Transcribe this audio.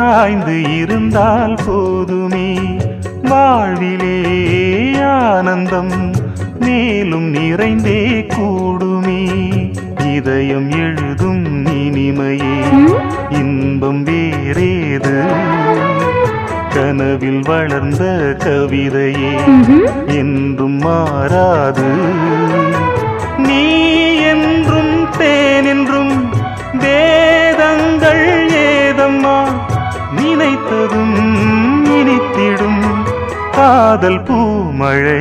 சாய்ந்து இருந்தால் போதுமே வாழ்விலே ஆனந்தம் மேலும் நிறைந்தே கூடுமே இதயம் எழுதும் இனிமையே இன்பம் வேறேது கனவில் வளர்ந்த கவிதையே என்றும் மாறாது நீ என்றும் தேனென்றும் வேதங்கள் ஏதம்மா நினைத்ததும் இனித்திடும் காதல் பூமழை